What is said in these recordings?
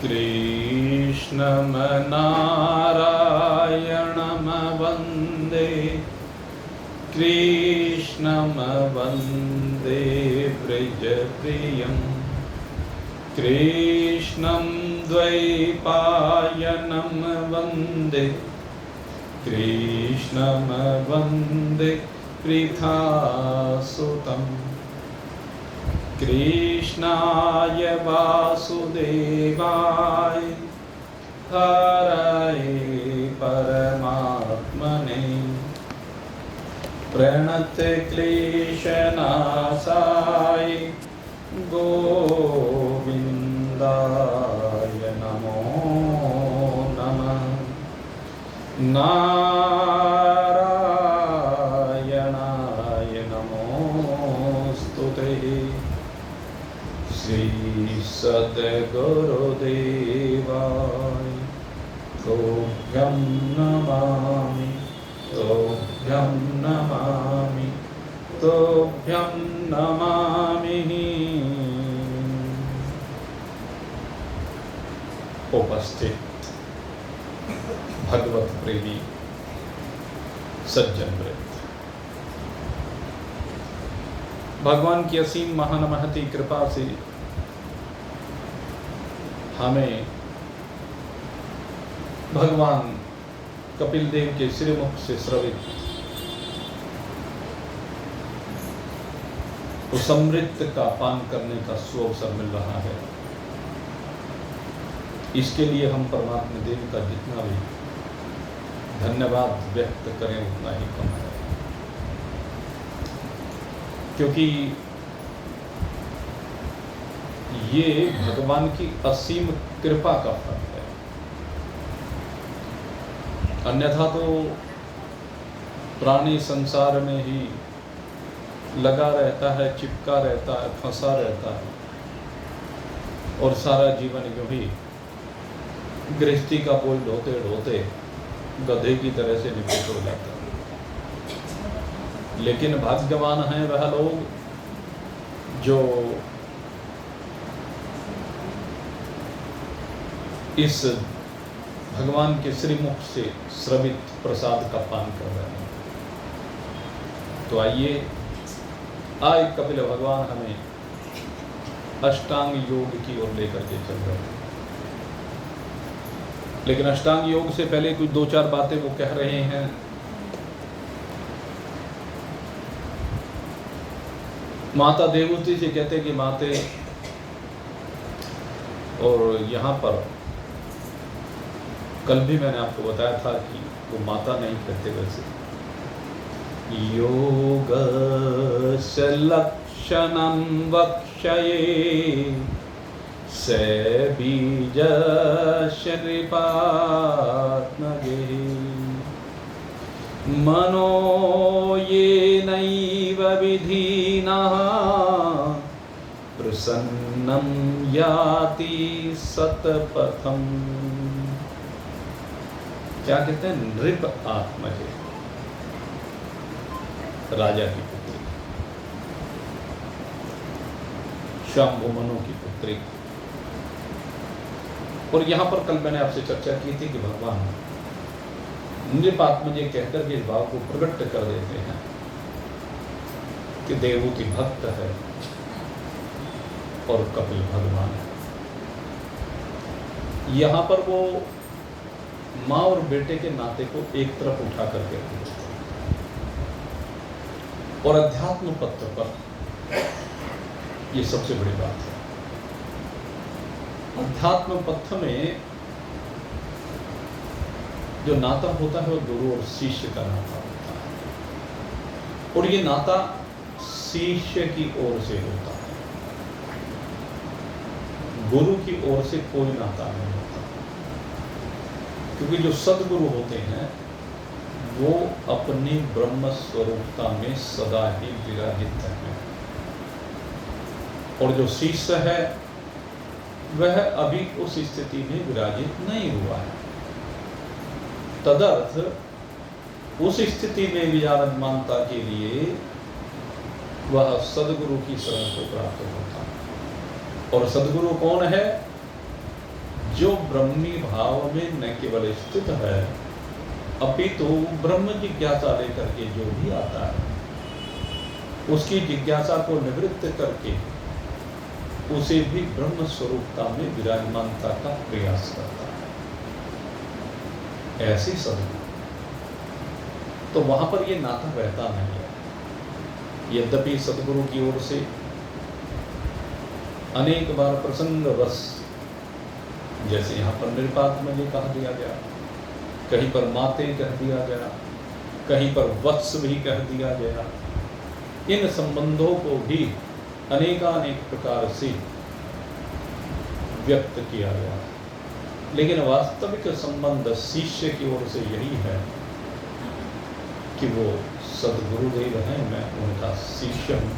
कृष्णं नारायणं वन्दे कृष्णं वन्दे ब्रजप्रियं कृष्णं द्वैपायनं वन्दे कृष्णं वन्दे पृथासुतं कृष्णाय वासुदेवाय हरये परमात्मने प्रणतक्लेशनाशाय गोविन्दाय नमो नमः। नारायणाय नमोस्तुते। श्री सद्गुरुदेवाय तुभ्यं नमामि तुभ्यं नमामि तुभ्यं नमामि। उपस्थित भगवत प्रेमी सज्जन वृंद, भगवान की असीम महानमहती कृपा से हमें भगवान कपिल देव के श्रीमुख से श्रवित उस अमृत का पान करने का सुअवसर मिल रहा है। इसके लिए हम परमात्मा देव का जितना भी धन्यवाद व्यक्त करें उतना ही कम है, क्योंकि ये भगवान की असीम कृपा का फल है। अन्यथा तो प्राणी संसार में ही लगा रहता है, चिपका रहता है, फंसा रहता है और सारा जीवन यूं ही गृहस्थी का बोझ ढोते ढोते गधे की तरह से निपट हो जाता है। लेकिन भाग्यवान हैं वह लोग जो इस भगवान के श्रीमुख से श्रवित प्रसाद का पान कर रहे हैं। तो आइए, आज कपिल भगवान हमें अष्टांग योग की ओर लेकर के चल रहे हैं। लेकिन अष्टांग योग से पहले कुछ दो चार बातें वो कह रहे हैं। माता देवहूति से कहते कि माते, और यहाँ पर कल भी मैंने आपको बताया था कि वो माता नहीं कहते, वैसे योगस्य लक्षणं वक्ष्ये स बीजस्य नृपात्मगे मनो येनैव विधिनः प्रसन्नं याति सतपथम्। क्या कहते हैं? नृप आत्मजे, राजा की पुत्री, शंभु मनु की पुत्री। और यहां पर कल मैंने आपसे चर्चा की थी कि भगवान नृप आत्मजे कहकर के इस भाव को प्रकट कर देते हैं कि देवहूति भक्त है और कपिल भगवान है। यहां पर वो माँ और बेटे के नाते को एक तरफ उठा करके रखते हैं और अध्यात्म पत्र पर ये सबसे बड़ी बात है। अध्यात्म पथ में जो नाता होता है वो गुरु और शिष्य का नाता होता है, और ये नाता शिष्य की ओर से होता है, गुरु की ओर से कोई नाता नहीं होता। क्योंकि जो सद्गुरु होते हैं वो अपनी ब्रह्म स्वरूपता में सदा ही विराजित हैं, और जो शिष्य है वह अभी उस स्थिति में विराजित नहीं हुआ है। तदर्थ उस स्थिति में विराजमानता के लिए वह सद्गुरु की शरण को प्राप्त होता है। और सद्गुरु कौन है? जो ब्रह्मी भाव में न केवल स्थित है अपितु ब्रह्म जिज्ञासा लेकर के जो भी आता है उसकी जिज्ञासा को निवृत्त करके उसे भी ब्रह्म स्वरूपता में विराजमानता का प्रयास करता है, ऐसी सदगुरु। तो वहां पर ये नाता रहता नहीं है। यद्यपि सदगुरु की ओर से अनेक बार प्रसंगवश, जैसे यहाँ पर निरपात में भी कह दिया गया, कहीं पर माते कह दिया गया, कहीं पर वत्स भी कह दिया गया, इन संबंधों को भी अनेकानेक प्रकार से व्यक्त किया गया, लेकिन वास्तविक संबंध शिष्य की ओर से यही है कि वो सदगुरुदेव हैं, मैं उनका शिष्य हूँ।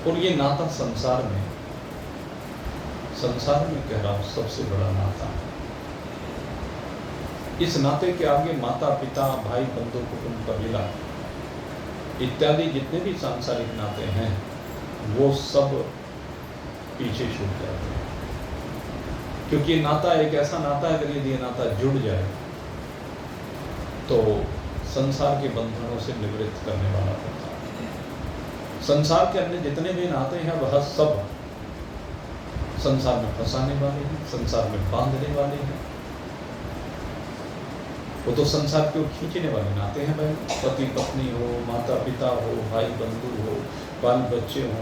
और ये नाता संसार में कह रहा हूँ सबसे बड़ा नाता है। इस नाते के आगे माता पिता भाई बंधु कुटुंब कबीला इत्यादि जितने भी सांसारिक नाते हैं वो सब पीछे छूट जाते हैं, क्योंकि नाता एक ऐसा नाता है, अगर यदि ये नाता जुड़ जाए तो संसार के बंधनों से निवृत्त करने वाला होता है। संसार के अन्य जितने भी नाते हैं वह सब संसार में फंसाने वाले हैं, संसार में बांधने वाले हैं। वो तो संसार को खींचने वाले नाते हैं भाई, पति पत्नी हो, माता पिता हो, भाई बंधु हो, बाल बच्चे हो।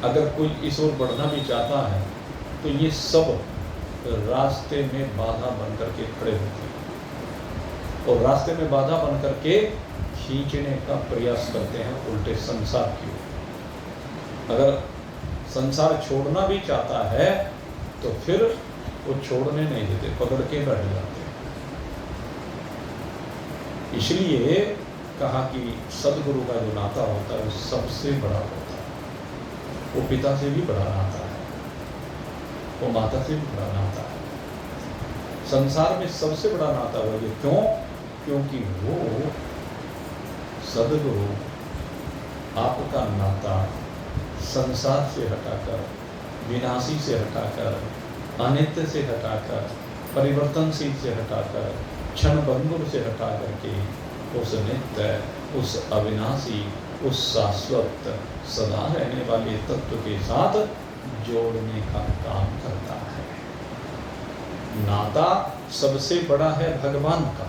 अगर कोई इस ओर बढ़ना भी चाहता है तो ये सब रास्ते में बाधा बन करके खड़े होते हैं और रास्ते में बाधा बन करके खींचने का प्रयास करते हैं उल्टे संसार की ओर। अगर संसार छोड़ना भी चाहता है तो फिर वो छोड़ने नहीं देते, पकड़ के बैठ जाते हैं। इसलिए कहा कि सदगुरु का जो नाता होता है वो सबसे बड़ा होता है। वो पिता से भी बड़ा नाता है, वो माता से भी बड़ा नाता है। संसार में सबसे बड़ा नाता हुआ ये क्यों? क्योंकि वो सदगुरु आपका नाता संसार से हटाकर, विनाशी से हटाकर, अनित्य से हटाकर, परिवर्तनशील से हटाकर, क्षण भंगुर से हटा करके उस नित्य, उस अविनाशी, उस शाश्वत सदा रहने वाले तत्व के साथ जोड़ने का काम करता है। नाता सबसे बड़ा है भगवान का,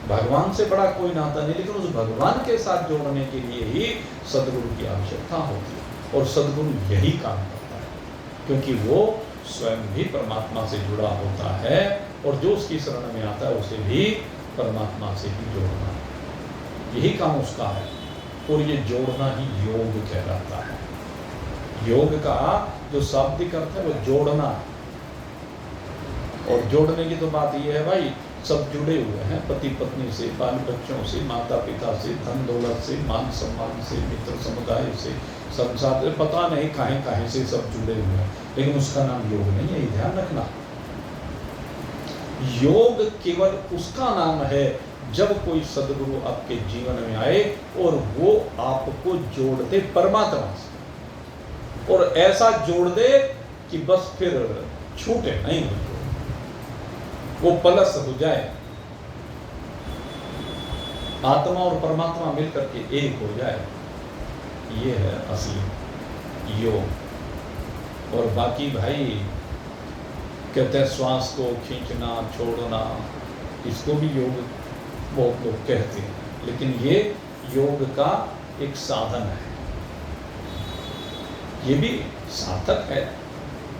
भगवान से बड़ा कोई नाता नहीं, लेकिन उस भगवान के साथ जोड़ने के लिए ही सदगुरु की आवश्यकता होती है और सदगुरु यही काम करता है, क्योंकि वो स्वयं भी परमात्मा से जुड़ा होता है और जो उसकी शरण में आता है उसे भी परमात्मा से ही जोड़ना, यही काम उसका है। और ये जोड़ना ही योग कहलाता है। योग का जो शाब्दिक अर्थ है वो जोड़ना है। और जोड़ने की तो बात ये है भाई, सब जुड़े हुए हैं, पति पत्नी से, बाल बच्चों से, माता पिता से, धन दौलत से, मान सम्मान से, मित्र समुदाय से, संसार से, पता नहीं काहे काहे से सब जुड़े हुए हैं, लेकिन उसका नाम योग नहीं है, ये ध्यान रखना। योग केवल उसका नाम है जब कोई सदगुरु आपके जीवन में आए और वो आपको जोड़ दे परमात्मा से, और ऐसा जोड़ दे कि बस फिर छूटे नहीं, वो पलस हो जाए, आत्मा और परमात्मा मिलकर के एक हो जाए। ये है असली योग। और बाकी भाई कहते हैं श्वास को खींचना छोड़ना, इसको भी योग बहुत लोग कहते हैं, लेकिन ये योग का एक साधन है, ये भी सार्थक है,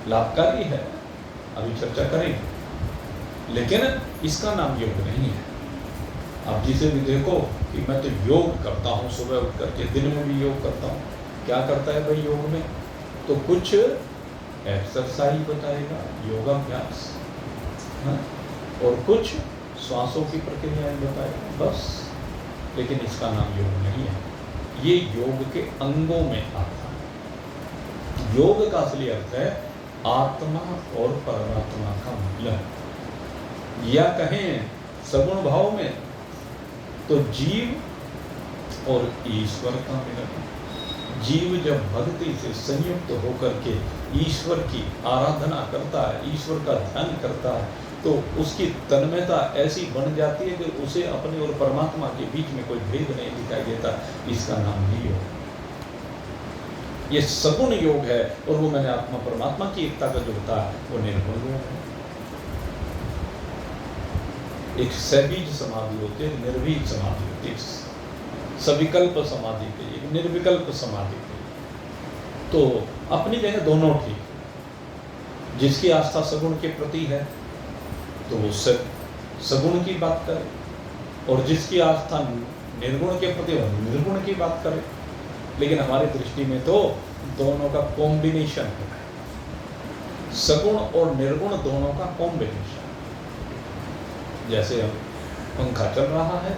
लाभकारी है, अभी चर्चा करेंगे, लेकिन इसका नाम योग नहीं है। आप जिसे भी देखो कि मैं तो योग करता हूँ, सुबह उठ करके दिन में भी योग करता हूँ, क्या करता है भाई योग में? तो कुछ एक्सरसाइज बताएगा, योगाभ्यास, और कुछ श्वासों की प्रक्रियाएं बताएगा, बस। लेकिन इसका नाम योग नहीं है, ये योग के अंगों में आता है। योग का असली अर्थ है आत्मा और परमात्मा का मिलन, या कहें सगुण भाव में तो जीव और ईश्वर का मिलन। जीव जब भक्ति से संयुक्त होकर के ईश्वर की आराधना करता है, ईश्वर का ध्यान करता है, तो उसकी तन्मयता ऐसी बन जाती है कि उसे अपने और परमात्मा के बीच में कोई भेद नहीं दिखाई देता। इसका नाम ही योग, ये सगुण योग है। और वो मैंने आत्मा परमात्मा की एकता का जो होता है वो निर्गुण योग है। एक सबीज समाधि होती है, निर्वीज समाधि होती है, सविकल्प समाधि के, एक निर्विकल्प समाधि के। तो अपनी जगह दोनों ठीक। जिसकी आस्था सगुण के प्रति है तो वो सगुण की बात करे, और जिसकी आस्था निर्गुण के प्रति वो निर्गुण की बात करे। लेकिन हमारी दृष्टि में तो दोनों का कॉम्बिनेशन है, सगुण और निर्गुण दोनों का कॉम्बिनेशन। जैसे पंखा चल रहा है,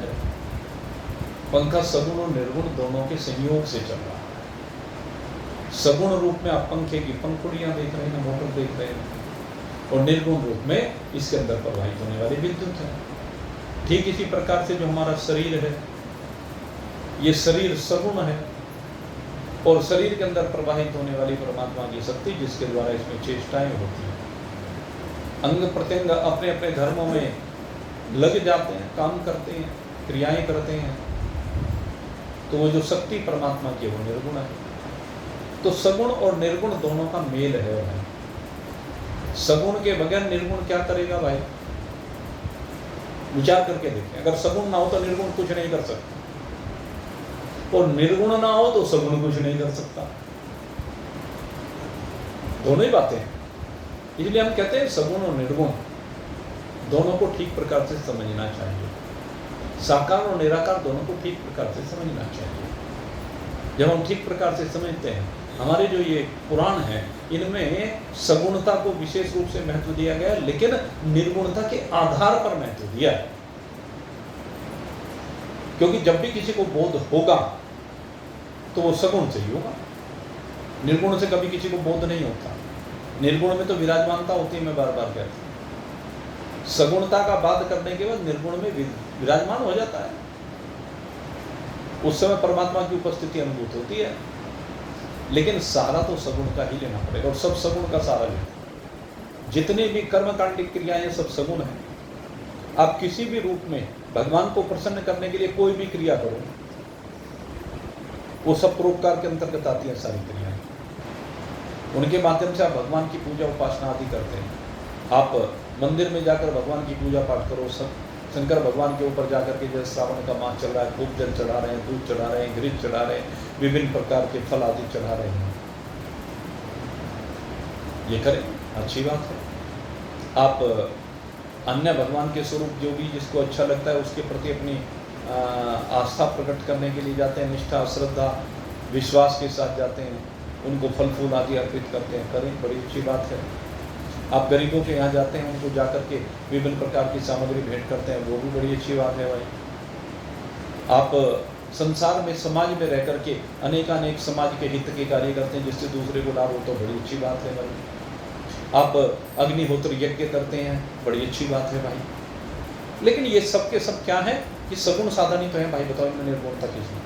पंखा सगुण और निर्गुण दोनों के संयोग से चल रहा है। सगुण रूप में आप पंखे की पंखुड़ियां देख रहे हैं, मोटर देख रहे हैं, और निर्गुण रूप में इसके अंदर प्रवाहित होने वाली विद्युत है। ठीक इसी प्रकार से जो हमारा शरीर है, ये शरीर सगुण है, और शरीर के अंदर प्रवाहित होने वाली परमात्मा की शक्ति, जिसके द्वारा इसमें चेष्टाएं होती हैं। अंग प्रत्यंग अपने अपने धर्मों में लग जाते हैं, काम करते हैं, क्रियाएं करते हैं, तो वो जो शक्ति परमात्मा की वो निर्गुण है। तो सगुण और निर्गुण दोनों का मेल है भाई। सगुण के बगैर निर्गुण क्या करेगा भाई? विचार करके देखें। अगर सगुण ना हो तो निर्गुण कुछ नहीं कर सकता, और निर्गुण ना हो तो सगुण कुछ नहीं कर सकता। दोनों ही बातें हैं। इसलिए हम कहते हैं सगुण और निर्गुण दोनों को ठीक प्रकार से समझना चाहिए। साकार और निराकार दोनों को ठीक प्रकार से समझना चाहिए। जब हम ठीक प्रकार से समझते हैं, हमारे जो ये पुराण है इनमें सगुणता को विशेष रूप से महत्व दिया गया है, लेकिन निर्गुणता के आधार पर महत्व दिया है। क्योंकि जब भी किसी को बोध होगा तो वो सगुण से ही होगा, निर्गुण से कभी किसी को बोध नहीं होता। निर्गुण में तो विराजमानता होती है, मैं बार बार कहता हूँ। सगुणता का बात करने के बाद निर्गुण में विराजमान हो जाता है, उस समय परमात्मा की उपस्थिति अनुभूत होती है। लेकिन सहारा तो सगुण का ही लेना पड़ेगा, और सब सगुण का सहारा लेना। जितने भी कर्मकांडिक क्रियाएं सब सगुण है। आप किसी भी रूप में भगवान को प्रसन्न करने के लिए कोई भी क्रिया करो, वो सब परोपकार के अंतर्गत आती है सारी क्रियाएं। उनके माध्यम से आप भगवान की पूजा उपासना आदि करते हैं। आप मंदिर में जाकर भगवान की पूजा पाठ करो, सब शंकर भगवान के ऊपर जाकर के, जैसे श्रावण का मास चल रहा है, खूब जल चढ़ा रहे हैं, दूध चढ़ा रहे हैं, घृत चढ़ा रहे हैं, विभिन्न प्रकार के फल आदि चढ़ा रहे हैं। ये करें, अच्छी बात है। आप अन्य भगवान के स्वरूप जो भी जिसको अच्छा लगता है उसके प्रति अपनी आस्था प्रकट करने के लिए जाते हैं, निष्ठा श्रद्धा विश्वास के साथ जाते हैं, उनको फल फूल आदि अर्पित करते हैं, करें, बड़ी अच्छी बात है। आप गरीबों के यहाँ जाते हैं, उनको जाकर के विभिन्न प्रकार की सामग्री भेंट करते हैं, वो भी बड़ी अच्छी बात है भाई। आप संसार में समाज में रह करके अनेकानेक समाज के हित के कार्य करते हैं, जिससे दूसरे को लाभ हो, तो बड़ी अच्छी बात है भाई। आप अग्निहोत्र यज्ञ करते हैं, बड़ी अच्छी बात है भाई। लेकिन ये सब के सब क्या है कि सगुण साधन ही तो है भाई। बताओ इनमें निर्गुणता किसमें?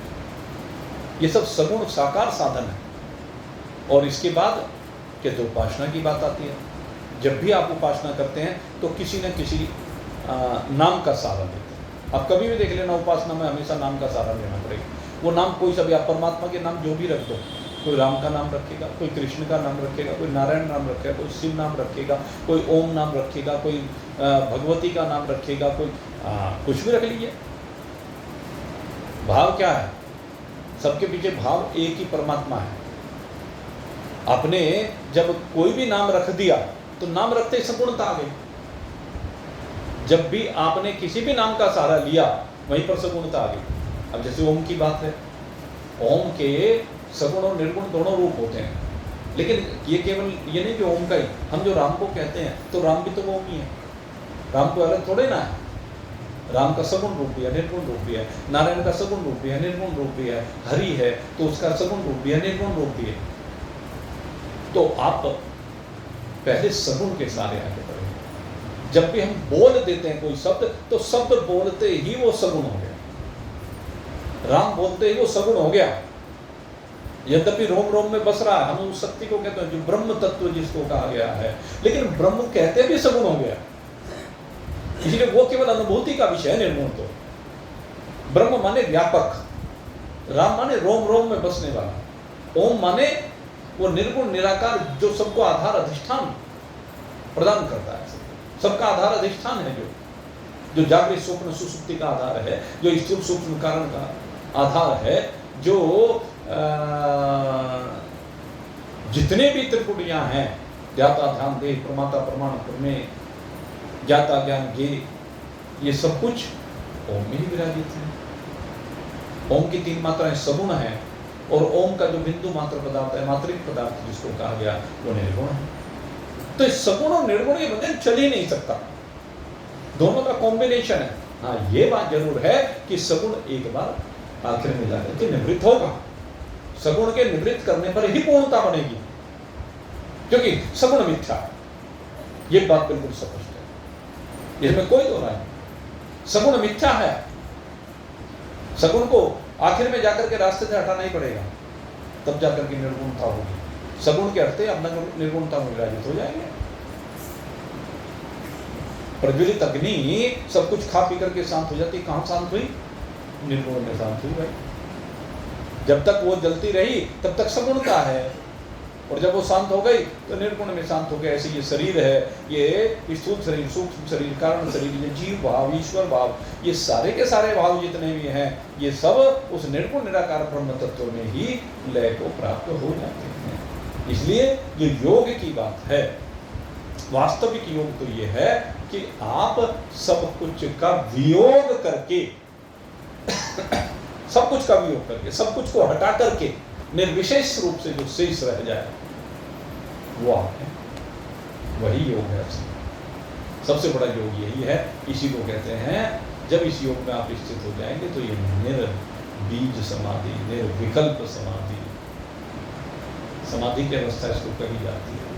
ये सब सगुण साकार साधन है। और इसके बाद के तो उपासना की बात आती है। जब भी आप उपासना करते हैं तो किसी न किसी नाम का सहारा लेते हैं। आप कभी भी देख लेना, उपासना में हमेशा नाम का सहारा लेना पड़ेगा। वो नाम कोई सा भी, आप परमात्मा के नाम जो भी रख दो, कोई राम का नाम रखेगा, कोई कृष्ण का नाम रखेगा, कोई नारायण नाम रखेगा, कोई शिव नाम रखेगा, कोई ओम नाम रखेगा, कोई भगवती का नाम रखेगा, कोई कुछ भी रख लीजिए। भाव क्या है? सबके पीछे भाव एक ही परमात्मा है। आपने जब कोई भी नाम रख दिया तो नाम रखते ही सगुणता आ गई। जब भी आपने किसी भी नाम का सहारा लिया वहीं पर सगुणता आ गई। अब जैसे ओम की बात है, ओम के सगुण और निर्गुण दोनों रूप होते हैं। लेकिन ये केवल ये नहीं कि ओम का ही, हम जो राम को कहते हैं तो राम भी तो ओम ही है। राम को अलग थोड़े ना है। राम का सगुण रूप भी है, निर्गुण रूप भी है। नारायण का सगुण रूप भी है, निर्गुण रूप भी है। हरि है तो उसका सगुण रूप भी है, निर्गुण रूप भी है। तो आप पहले सगुण के सारे आगे बढ़ेंगे। जब भी हम बोल देते हैं कोई शब्द, तो शब्द बोलते ही वो सगुण हो गया। राम बोलते ही वो सगुण हो गया। यद्यपि रोम रोम में बस रहा है, हम उस शक्ति को कहते हैं जो ब्रह्म तत्व जिसको कहा गया है, लेकिन ब्रह्म कहते भी सगुण हो गया, इसलिए वो केवल अनुभूति का विषय है। निर्गुण तो ब्रह्म माने व्यापक, राम माने रोम रोम में बसने वाला, ओम माने वो निर्गुण निराकार जो सबको आधार अधिष्ठान प्रदान करता है, सबका आधार अधिष्ठान है, जो जागृत स्वप्न सुसुप्ति का आधार है, जो स्थूल सूक्ष्म कारण का आधार है, जो जितने भी त्रिपुटियां हैं, ज्ञाता ध्यान देह प्रमाता प्रमाण प्रमेय ज्ञाता ज्ञान ये सब कुछ ओम में ही विराजित है। ओम की 3 मात्राएं सगुण है, और ओम का जो बिंदु मात्र पदार्थ है, मात्रिक पदार्थ जिसको कहा गया, वो निर्गुण है। तो इस सगुण और निर्गुण के बदले चल ही नहीं सकता, दोनों का कॉम्बिनेशन है। हाँ, ये बात जरूर है कि सगुण एक बार आखिर में जाकर के निवृत्त होगा, सगुण के निवृत्त करने पर ही पूर्णता बनेगी, क्योंकि सगुण मिथ्या है, ये बात बिल्कुल स्पष्ट है, इसमें कोई दो राय नहीं। सगुण मिथ्या है, सगुण को आखिर में जाकर के रास्ते से हटाना ही पड़ेगा, तब जाकर के निर्गुणता होगी। सगुण के हटते अपना निर्गुणता में विराजित हो जाएंगे। प्रज्वलित अग्नि सब कुछ खा पी करके शांत हो जाती, कहां शांत हुई? निर्गुण में शांत हुई भाई। जब तक वो जलती रही तब तक सगुणता है, और जब वो शांत हो गई तो निर्गुण में शांत हो गया। ऐसे ये शरीर है, ये स्थूल शरीर, सूक्ष्म शरीर, कारण शरीर, ये जीव भाव, ईश्वर भाव, ये सारे के सारे भाव जितने भी हैं, ये सब उस निर्गुण निराकार ब्रह्म तत्व में ही लय को प्राप्त हो जाते हैं। इसलिए ये योग की बात है, वास्तविक योग तो ये है कि आप सब कुछ का वियोग करके सब कुछ का वियोग करके, सब कुछ को हटा करके निर्विशेष रूप से जो शेष रह जाए वो आप है, वही योग है। सबसे बड़ा योग यही है, इसी को कहते हैं। जब इस योग में आप स्थित हो जाएंगे तो ये निर्बीज समाधि, निर्विकल्प समाधि, समाधि की अवस्था इसको कही जाती है,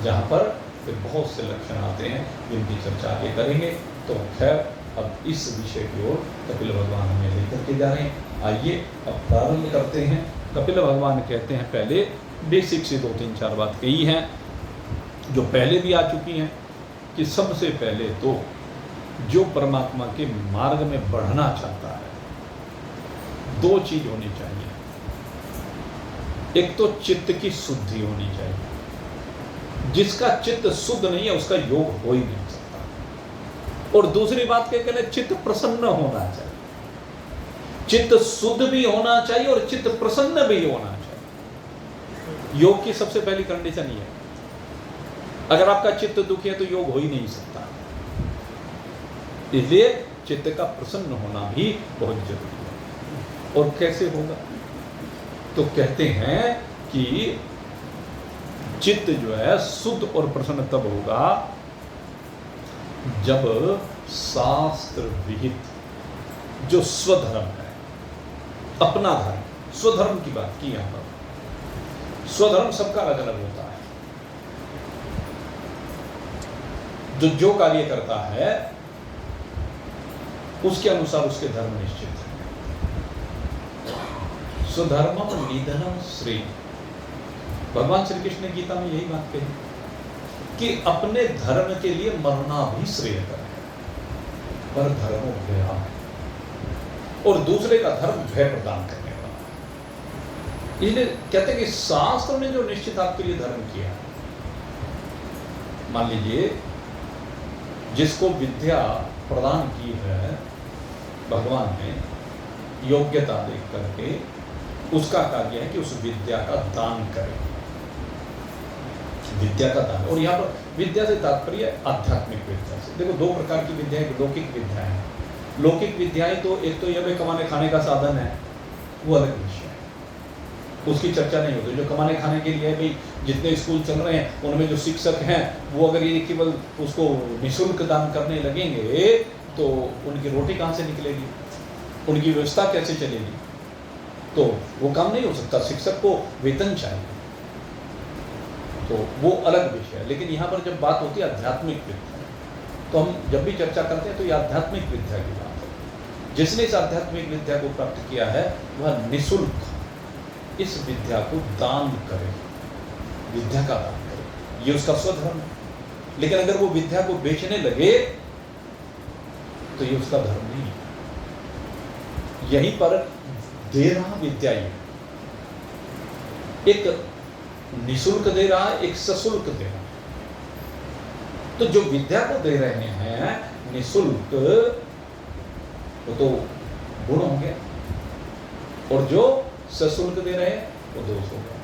जहां पर फिर बहुत से लक्षण आते हैं जिनकी चर्चा आगे करेंगे। तो खैर, अब इस विषय की ओर कपिल भगवान हमें लेकर के जा रहे हैं। आइए अब प्रारंभ करते हैं। कपिल भगवान कहते हैं, पहले बेसिक से 2-3-4 बात कही हैं जो पहले भी आ चुकी हैं, कि सबसे पहले तो जो परमात्मा के मार्ग में बढ़ना चाहता है, 2 चीज होनी चाहिए। एक तो चित्त की शुद्धि होनी चाहिए, जिसका चित्त शुद्ध नहीं है उसका योग हो ही नहीं सकता। और दूसरी बात क्या कहते हैं, चित्त प्रसन्न होना चाहिए। चित्त शुद्ध भी होना चाहिए और चित्त प्रसन्न भी होना चाहिए। योग की सबसे पहली कंडीशन ये है, अगर आपका चित्त दुखी है तो योग हो ही नहीं सकता। इसलिए चित्त का प्रसन्न होना भी बहुत जरूरी है। और कैसे होगा? तो कहते हैं कि चित्त जो है शुद्ध और प्रसन्न तब होगा जब शास्त्र विहित जो स्वधर्म है, अपना धर्म, स्वधर्म की बात की यहां पर। स्वधर्म सबका अलग अलग होता है। जो कार्य करता है उसके अनुसार उसके धर्म निश्चित है। स्वधर्मम निधनम श्री, भगवान श्री कृष्ण ने गीता में यही बात कही कि अपने धर्म के लिए मरना भी श्रेयकर है, पर धर्मो भया, और दूसरे का धर्म भय प्रदान करने वाला। इसलिए कहते हैं कि शास्त्र ने जो निश्चित आपके लिए धर्म किया, मान लीजिए जिसको विद्या प्रदान की है भगवान ने योग्यता देख करके, उसका कार्य है कि उस विद्या का दान करे, विद्या का दान। और यहाँ पर विद्या से तात्पर्य आध्यात्मिक विद्या से। देखो 2 प्रकार की विद्या है, लौकिक विद्या है। लौकिक विद्याएं तो एक तो यह कमाने खाने का साधन है, वो अलग विषय है, उसकी चर्चा नहीं होती। जो कमाने खाने के लिए भाई जितने स्कूल चल रहे हैं उनमें जो शिक्षक हैं वो अगर ये केवल उसको निःशुल्क दान करने लगेंगे तो उनकी रोटी कहाँ से निकलेगी, उनकी व्यवस्था कैसे चलेगी? तो वो काम नहीं हो सकता। शिक्षक को वेतन चाहिए, तो वो अलग विषय है। लेकिन यहाँ पर जब बात होती है आध्यात्मिक विद्या, तो हम जब भी चर्चा करते हैं तो ये आध्यात्मिक विद्या की बात है। जिसने इस आध्यात्मिक विद्या को प्राप्त किया है वह निःशुल्क इस विद्या को दान करे, विद्या का दान करे, ये उसका स्वधर्म है। लेकिन अगर वो विद्या को बेचने लगे तो ये उसका धर्म नहीं है। यहीं पर दे रहा विद्या ये एक निशुल्क दे रहा है, एक सशुल्क दे रहा है। तो जो विद्या को दे रहे हैं निशुल्क, वो तो गुण हो गया, और जो सशुल्क दे रहे हैं वो दोष हो गया।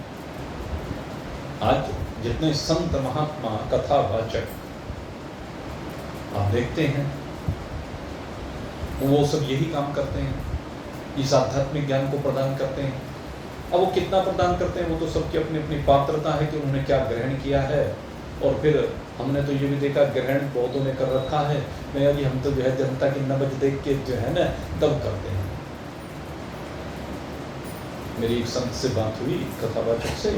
आज जितने संत महात्मा कथावाचक आप देखते हैं, वो सब यही काम करते हैं, इस आध्यात्मिक ज्ञान को प्रदान करते हैं। अब वो कितना प्रदान करते हैं वो तो सबकी अपनी अपनी पात्रता है कि उन्होंने क्या ग्रहण किया है। और फिर हमने तो ये भी देखा, ग्रहण बहुतों ने कर रखा है, नहीं अभी हम तो जो है जनता की नबज देख के जो है ना तब करते हैं। मेरी एक संत से बात हुई कथावाचक से,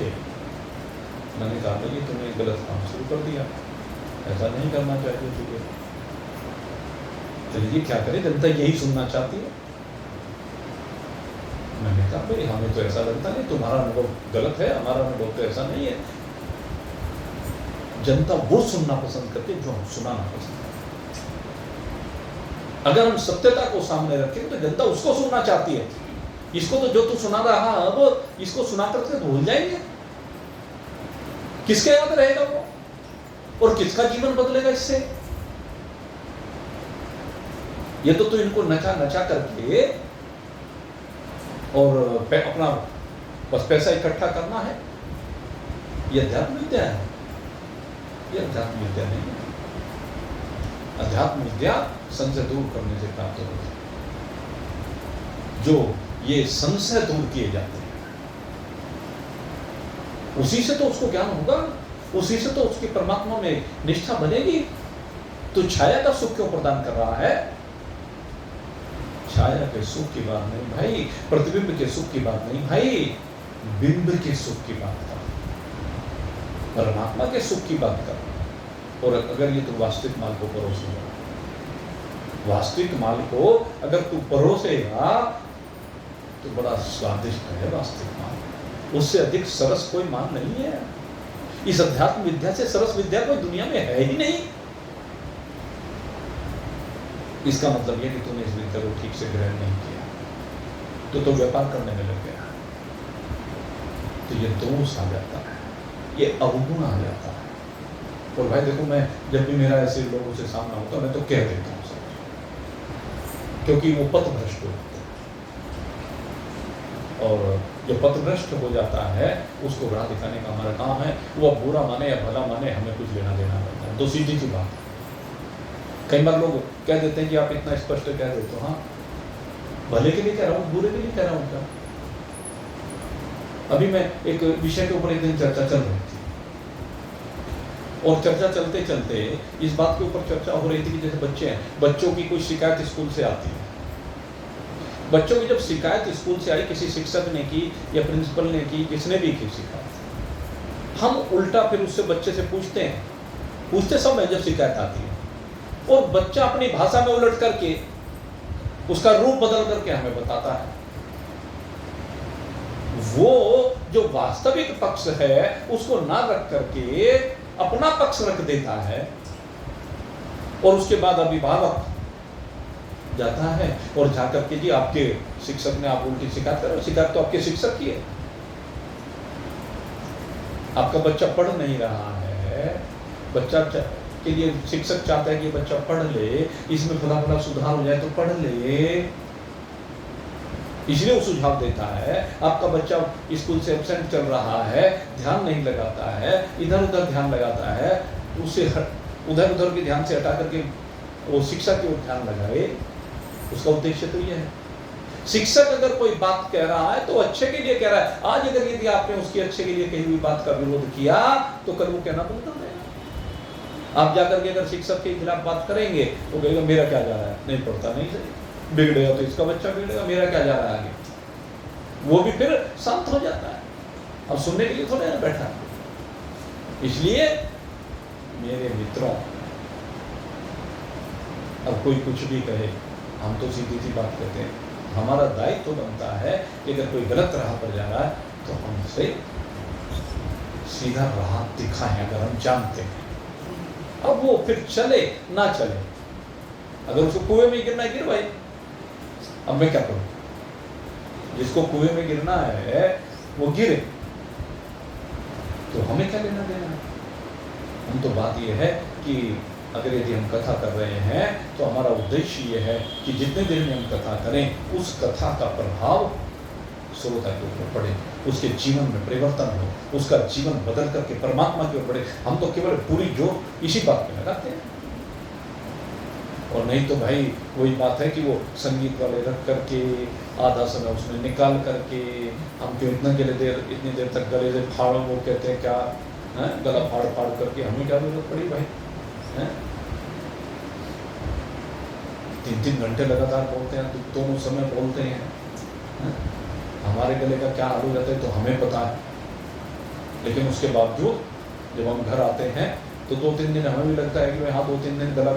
मैंने कहा भाई तुमने गलत काम शुरू कर दिया, ऐसा नहीं करना चाहिए तुझे। चलिए क्या करें, जनता यही सुनना चाहती है। मैंने कहा भाई हमें तो ऐसा लगता नहीं, तुम्हारा अनुभव गलत है, हमारा अनुभव तो ऐसा नहीं है। जनता वो सुनना पसंद करती है जो हम सुनाना पसंद करते हैं। अगर हम सत्यता को सामने रखें तो जनता उसको सुनना चाहती है। इसको तो जो तू सुना रहा अब इसको सुना करके भूल जाएंगे, किसके याद रहेगा वो, और किसका जीवन बदलेगा इससे। ये तो इनको नचा नचा करके और अपना बस पैसा इकट्ठा करना है। ये अध्यात्म विद्या है, ये अध्यात्म विद्या नहीं है। अध्यात्म विद्या संशय दूर करने से प्राप्त होती है। जो ये संशय दूर किए जाते हैं उसी से तो उसको ज्ञान होगा, उसी से तो उसकी परमात्मा में निष्ठा बनेगी। तो छाया का सुख क्यों प्रदान कर रहा है? छाया के सुख की बात नहीं भाई, प्रतिबिंब के सुख की बात नहीं भाई, बिंब के सुख की बात कर, परमात्मा के सुख की बात कर। और अगर ये तू वास्तविक माल को परोसेगा, वास्तविक माल को अगर तू परोसेगा तो बड़ा स्वादिष्ट है वास्तविक माल, उससे अधिक सरस कोई माल नहीं है। इस अध्यात्म विद्या से सरस विद्या कोई दुनिया में है ही नहीं। इसका मतलब यह कि तूने इस विद्या को ठीक से ग्रहण नहीं किया, तो व्यापार करने में लग गया, तो ये दोष आ जाता है, ये अवगुण आ जाता है। और भाई देखो, मैं जब भी मेरा ऐसे लोगों से सामना होता है मैं तो कह देता हूँ सब, क्योंकि वो पथभ्रष्ट होते हैं। और जो पथभ्रष्ट हो जाता है उसको राह दिखाने का हमारा काम है। वो बुरा माने या भला माने, हमें कुछ लेना देना पड़ता है। तो सीधी सी बात है। कई बार लोग कह देते हैं कि आप इतना स्पष्ट कह देते हो, हाँ भले के लिए कह रहा हूँ, बुरे के लिए कह रहा हूँ क्या? अभी मैं एक विषय के ऊपर एक दिन चर्चा चल रही थी, और चर्चा चलते चलते इस बात के ऊपर चर्चा हो रही थी कि जैसे बच्चे हैं, बच्चों की कोई शिकायत स्कूल से आती है। बच्चों की जब शिकायत स्कूल से आई, किसी शिक्षक ने की या प्रिंसिपल ने की, किसने भी की शिकायत, हम उल्टा फिर उससे बच्चे से पूछते हैं, पूछते सब में जब शिकायत आती है, और बच्चा अपनी भाषा में उलट करके उसका रूप बदल करके हमें बताता है। वो जो वास्तविक पक्ष है उसको ना रख करके अपना पक्ष रख देता है, और उसके बाद अभिभावक जाता है और जाकर के जी आपके शिक्षक ने आप उल्टी शिकायत करो। शिकायत तो आपके शिक्षक की है, आपका बच्चा पढ़ नहीं रहा है। बच्चा के लिए शिक्षक चाहता है कि बच्चा पढ़ ले, इसमें फटाफट सुधार हो जाए तो पढ़ ले, इसलिए वो सुझाव देता है। आपका बच्चा स्कूल से एब्सेंट चल रहा है, ध्यान नहीं लगाता है, इधर उधर ध्यान लगाता है, उसे उधर उधर के ध्यान से हटा करके वो शिक्षा की ओर ध्यान लगाए, उसका उद्देश्य तो यह है। शिक्षक अगर कोई बात कह रहा है तो अच्छे के लिए कह रहा है। आज अगर यदि आपने उसके अच्छे के लिए कही हुई बात का विरोध किया तो कल वो कहना बंद कर देगा। आप जाकर के अगर शिक्षक के खिलाफ बात करेंगे तो कहेगा मेरा क्या जा रहा है, नहीं पढ़ता, नहीं सही, बिगड़ेगा तो इसका बच्चा बिगड़ेगा, मेरा क्या जा रहा है आगे। वो भी फिर शांत हो जाता है, अब सुनने के लिए थोड़ा ना बैठा। इसलिए मेरे मित्रों, अब कोई कुछ भी कहे, हम तो सीधी सी बात कहते हैं। हमारा दायित्व तो बनता है कि अगर कोई गलत राह पर जा रहा है तो हमसे सीधा राह दिखाएं अगर हम जानते हैं। अब वो फिर चले ना चले, अगर उसको कुएं में गिरना है गिर भाई, अब मैं क्या करूं? जिसको कुएं में गिरना है वो गिरे, तो हमें क्या लेना देना है? हम तो बात ये है कि अगर यदि हम कथा कर रहे हैं तो हमारा उद्देश्य ये है कि जितने देर में हम कथा करें उस कथा का प्रभाव श्रोता के ऊपर पड़े, उसके जीवन में परिवर्तन हो, उसका जीवन बदल करके परमात्मा की ओर बढ़े। हम तो केवल पूरी जोर इसी बात में लगाते हैं। और नहीं तो भाई वही बात है कि वो संगीत वाले रख करके आधा समय उसमें निकाल करके हम क्यों इतनी देर तक गले से फाड़ो, वो कहते हैं क्या है, गला फाड़ फाड़ करके हमें क्या जरूरत पड़ी भाई है? 3-3 घंटे लगातार बोलते हैं, दोनों समय बोलते हैं, हमारे गले का क्या हाल हो जाता है तो हमें पता है। लेकिन उसके बावजूद जब हम घर आते हैं तो 2-3 दिन हमें भी लगता है कि भाई हाँ 2-3 दिन गला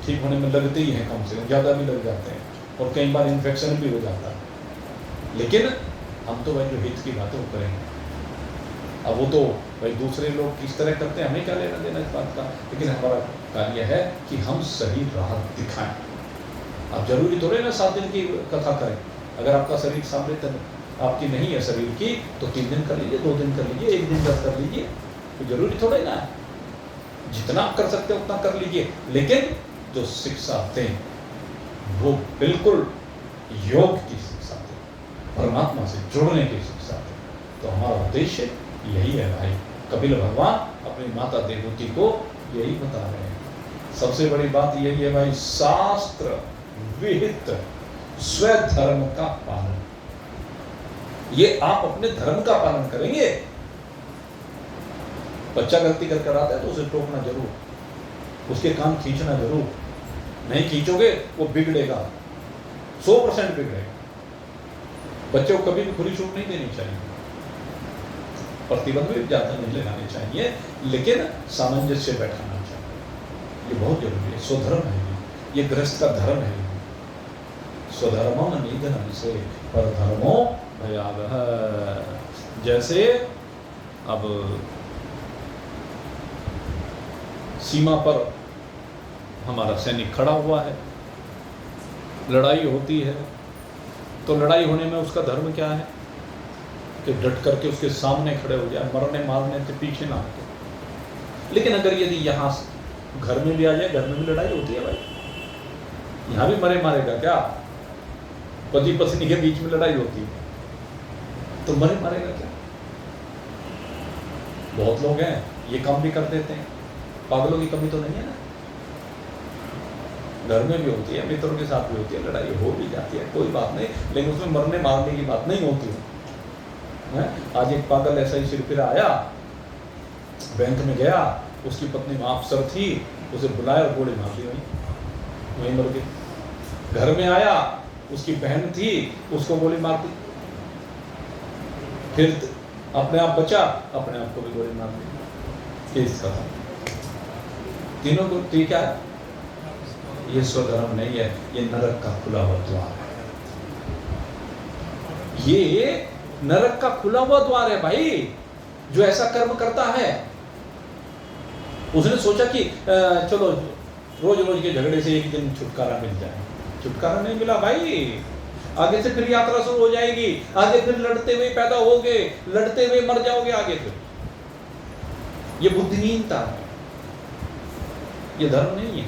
ठीक होने में लगते ही हैं, कम से कम ज़्यादा भी लग जाते हैं और कई बार इन्फेक्शन भी हो जाता है। लेकिन हम तो भाई जो हित की बातें वो करेंगे। अब वो तो भाई दूसरे लोग किस तरह करते हैं हमें क्या लेना देना इस बात का, लेकिन हमारा कार्य है कि हम सही राह दिखाएं। अब जरूरी थोड़े ना 7 दिन की कथा करें, अगर आपका शरीर सामर्थ्य आपकी नहीं है शरीर की तो 3 दिन कर लीजिए, 2 दिन कर लीजिए, 1 दिन कर लीजिए, तो जरूरी थोड़े ना है। जितना आप कर सकते हो उतना कर लीजिए, लेकिन जो शिक्षा दें वो बिल्कुल योग की शिक्षा दें, परमात्मा से जुड़ने की शिक्षा दें। तो हमारा उद्देश्य यही है भाई। कपिल भगवान अपनी माता देवहूति को यही बता रहे हैं। सबसे बड़ी बात यही है भाई, शास्त्र विहित स्वधर्म का पालन। ये आप अपने धर्म का पालन करेंगे। बच्चा गलती कर कर आता है तो उसे टोकना जरूर, उसके कान खींचना जरूर, नहीं खींचोगे वो बिगड़ेगा, 100% बिगड़ेगा। बच्चे को कभी भी खुली छूट नहीं देनी चाहिए, प्रतिबंध भी ज्यादा नहीं लगाने चाहिए, लेकिन सामंजस्य बैठाना चाहिए। ये बहुत जरूरी है, स्वधर्म है ये गृहस्थ का धर्म है। स्वधर्मो निधन से परधर्मो भयावह। जैसे अब सीमा पर हमारा सैनिक खड़ा हुआ है, लड़ाई होती है, तो लड़ाई होने में उसका धर्म क्या है कि डट करके उसके सामने खड़े हो जाए, मरने मारने से पीछे ना हटे। लेकिन अगर यदि यहाँ घर में भी आ जाए, घर में भी लड़ाई होती है भाई, यहाँ भी मरे मारेगा क्या? पति पत्नी के बीच में लड़ाई होती है तो मरे मारेगा क्या? बहुत लोग हैं ये काम भी कर देते हैं, पागलों की कमी तो नहीं है ना। घर में भी होती है, मित्रों के साथ भी होती है, लड़ाई हो भी जाती है, कोई बात नहीं, लेकिन उसमें मरने मारने की बात नहीं होती है। आज एक पागल ऐसा ही सिर फिर आया, बैंक में गया, उसकी पत्नी वहाँ अफसर थी, उसे बुलाया और गोली मार दी, वहीं मर गई। घर में आया, उसकी बहन थी, उसको गोली मार दी, फिर अपने आप बचा, अपने आप को भी गोली मार दी। केस खत्म। तीनों को ठीक है, ये स्वधर्म नहीं है, ये नरक का खुला हुआ द्वार है। ये नरक का खुला हुआ द्वार है भाई। जो ऐसा कर्म करता है, उसने सोचा कि चलो रोज रोज के झगड़े से एक दिन छुटकारा मिल जाए। छुटकारा नहीं मिला भाई, आगे से फिर यात्रा शुरू हो जाएगी, आगे फिर लड़ते हुए पैदा होगे, लड़ते हुए मर जाओगे आगे। फिर ये बुद्धिहीनता है, ये धर्म नहीं है।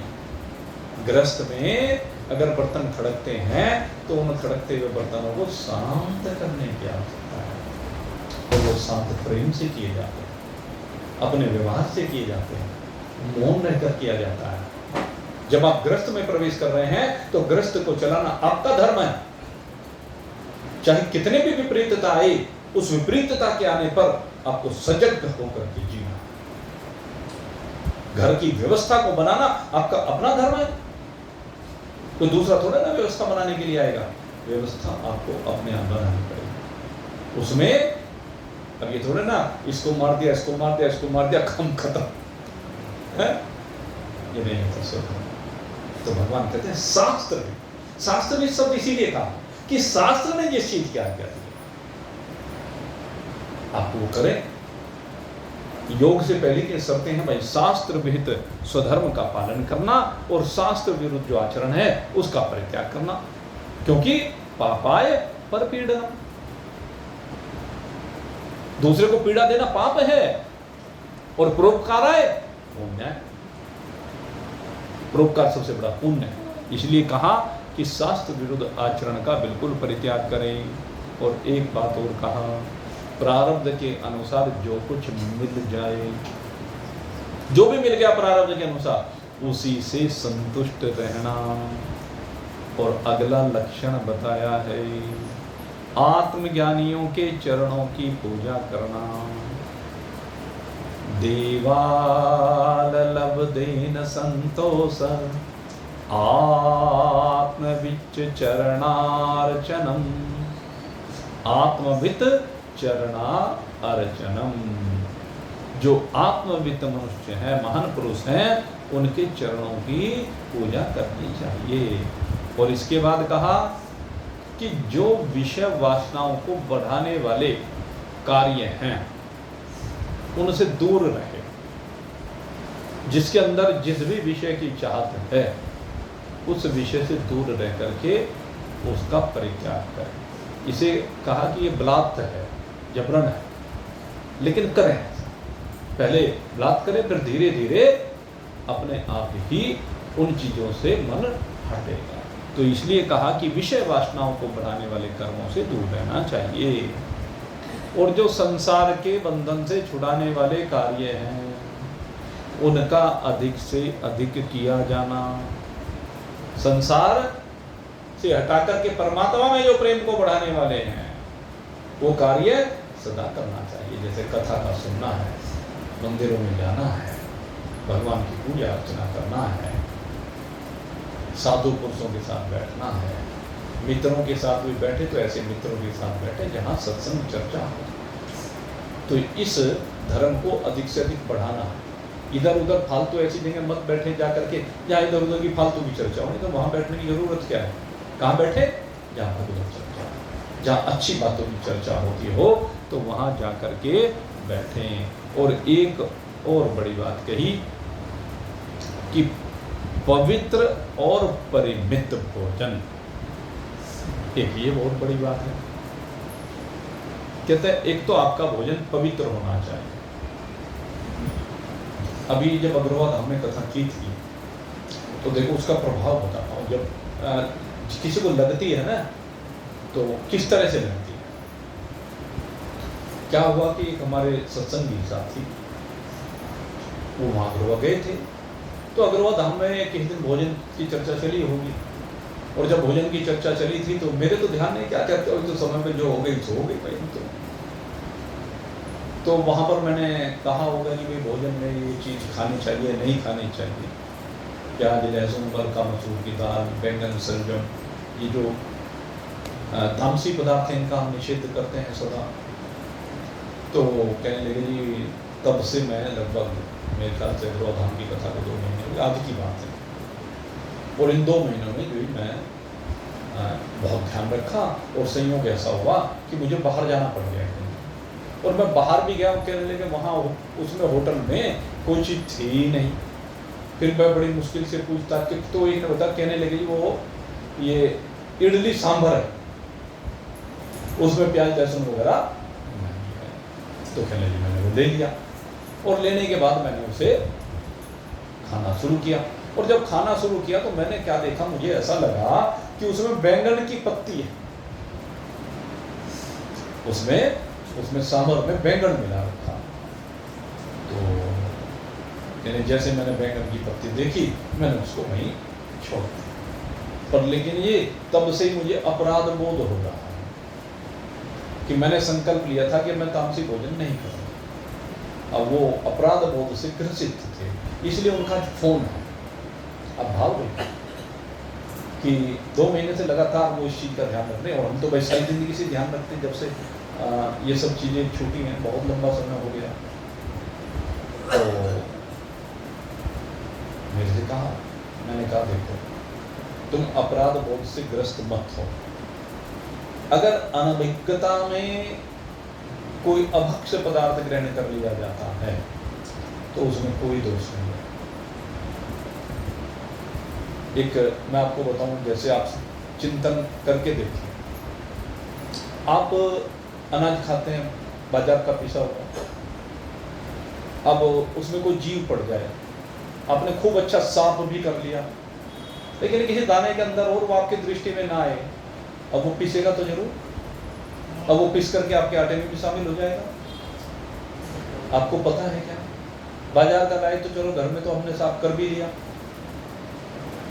गृहस्थ में अगर बर्तन खड़कते हैं तो उन खड़कते हुए बर्तनों को शांत करने की आवश्यकता है, तो वो शांत प्रेम से किए जाते हैं, अपने व्यवहार से किए जाते हैं, मौन रहकर किया जाता है। जब आप गृहस्थ में प्रवेश कर रहे हैं तो गृहस्थ को चलाना आपका धर्म है। चाहे कितने भी विपरीतता आए, उस विपरीतता के आने पर आपको सजग होकर के जीना। घर की व्यवस्था को बनाना आपका अपना धर्म है, कोई दूसरा थोड़ा ना व्यवस्था बनाने के लिए आएगा। व्यवस्था आपको अपने आप बनानी पड़ेगी। उसमें अब ये थोड़ा ना इसको मार दिया, इसको मार दिया, इसको मार दिया, काम खत्म है, ये नहीं होता। तो भगवान कहते हैं शास्त्र में शब्द इसीलिए कहा कि शास्त्र ने जिस चीज की आज्ञा दी, आप वो करें। योग से पहले की शर्तें हैं भाई, शास्त्र विहित स्वधर्म का पालन करना और शास्त्र विरुद्ध जो आचरण है उसका परित्याग करना, क्योंकि पापाय परपीडनम, दूसरे को पीड़ा देना पाप है और परोपकाराय पुण्य है। परोपकार सबसे बड़ा पुण्य है। इसलिए कहा कि शास्त्र विरुद्ध आचरण का बिल्कुल परित्याग करें। और एक बात और कहा, प्रारब्ध के अनुसार जो कुछ मिल जाए, जो भी मिल गया प्रारब्ध के अनुसार उसी से संतुष्ट रहना। और अगला लक्षण बताया है, आत्मज्ञानियों के चरणों की पूजा करना। देवाल लभदेन संतोष आत्मविच चरणार्चनम, आत्मवित चरणा अर्चनम। जो आत्मवित मनुष्य है, महान पुरुष हैं, उनके चरणों की पूजा करनी चाहिए। और इसके बाद कहा कि जो विषय वासनाओं को बढ़ाने वाले कार्य हैं उनसे दूर रहे। जिसके अंदर जिस भी विषय की चाहत है उस विषय से दूर रह करके उसका परित्याग करें। इसे कहा कि ये बलात्कार है, जबरन है, लेकिन करें। पहले बलात्कार करें, फिर धीरे धीरे अपने आप ही उन चीज़ों से मन हटेगा। तो इसलिए कहा कि विषय वासनाओं को बढ़ाने वाले कर्मों से दूर रहना चाहिए। और जो संसार के बंधन से छुड़ाने वाले कार्य हैं उनका अधिक से अधिक किया जाना। संसार से हटाकर के परमात्मा में जो प्रेम को बढ़ाने वाले हैं वो कार्य सदा करना चाहिए। जैसे कथा का सुनना है, मंदिरों में जाना है, भगवान की पूजा अर्चना करना है, साधु पुरुषों के साथ बैठना है। मित्रों के साथ भी बैठे तो ऐसे मित्रों के साथ बैठे जहाँ सत्संग चर्चा हो। तो इस धर्म को अधिक से अधिक बढ़ाना है। इधर उधर फालतू ऐसी जगह मत बैठे जा करके जहाँ इधर उधर की फालतू की चर्चा हो। नहीं तो वहाँ बैठने की जरूरत क्या है? कहाँ बैठे? जहाँ भगवत चर्चा, जहाँ अच्छी बातों की चर्चा होती हो तो वहाँ जा करके बैठें। और एक और बड़ी बात कही कि पवित्र और परिमित भोजन, एक ये बहुत बड़ी बात है। कहते हैं एक तो आपका भोजन पवित्र होना चाहिए। अभी जब अग्रवाल हमने कथा की थी तो देखो उसका प्रभाव बताता हूँ। जब किसी को लगती है ना तो किस तरह से लगती है। क्या हुआ कि एक हमारे सत्संगी साथी वो वहाँ अग्रवाल गए थे, तो अग्रवाल धाम में किसी दिन भोजन की चर्चा चली होगी। और जब भोजन की चर्चा चली थी तो मेरे तो ध्यान नहीं, क्या कहते हो तो समय पे जो हो गई सो हो गई भाई। तो वहाँ पर मैंने कहा होगा कि भाई भोजन में ये चीज़ खानी चाहिए, नहीं खानी चाहिए। प्याज, लहसुन, बलका, मसूर की दाल, बैंगन, सलजम, ये जो तामसी पदार्थ हैं इनका हम निषेध करते हैं सदा। तो कहने लगे जी तब से मैं लगभग मेरे ख्याल से अग्रवाल धाम की कथा को 2 महीने हुए, आज की बात है। और इन 2 महीनों में जो मैं बहुत ध्यान रखा और संयोग ऐसा हुआ कि मुझे बाहर जाना पड़ गया। और मैं बाहर भी गया, कहने लगे वहाँ उसमें होटल में कोई चीज़ थी ही नहीं। फिर मैं बड़ी मुश्किल से पूछता कि तो एक बता, कहने लगे जी वो ये इडली सांभर है, उसमें प्याज लहसुन वगैरह नहीं है। तो कहने लगे मैंने वो ले लिया और लेने के बाद मैंने उसे खाना शुरू किया। और जब खाना शुरू किया तो मैंने क्या देखा, मुझे ऐसा लगा कि उसमें बैंगन की पत्ती है, उसमें सांभर में बैंगन मिला रखा। तो यानी जैसे मैंने बैंगन की पत्ती देखी मैंने उसको वहीं छोड़ दिया। पर लेकिन ये तब से ही मुझे अपराध बोध हो रहा है कि मैंने संकल्प लिया था कि मैं तामसी भोजन नहीं करूँगा। अब वो अपराध बोध से ग्रसित थे, इसलिए उनका फोन है। अब भाव गई कि 2 महीने से लगातार वो इस चीज़ का ध्यान रख रहे हैं। और हम तो भाई सारी जिंदगी से ध्यान रखते हैं, जब से ये सब चीज़ें छूटी हैं, बहुत लंबा समय हो गया। तो मेरे से कहा, मैंने कहा देखो तुम अपराध बोध से ग्रस्त मत हो। अगर अनभिज्ञता में कोई अभक्ष्य पदार्थ ग्रहण कर लिया जाता है तो उसमें कोई दोष नहीं है। एक मैं आपको बताऊं, जैसे आप चिंतन करके देखिए, आप अनाज खाते हैं बाजार का पिसा हुआ, अब उसमें कोई जीव पड़ जाए, आपने खूब अच्छा साफ भी कर लिया, लेकिन किसी दाने के अंदर और वो आपकी दृष्टि में ना आए, अब वो पिसेगा तो जरूर, अब वो पिस करके आपके आटे में भी शामिल हो जाएगा। आपको पता है क्या, बाजार का लाए तो चलो घर में तो हमने साफ कर भी लिया,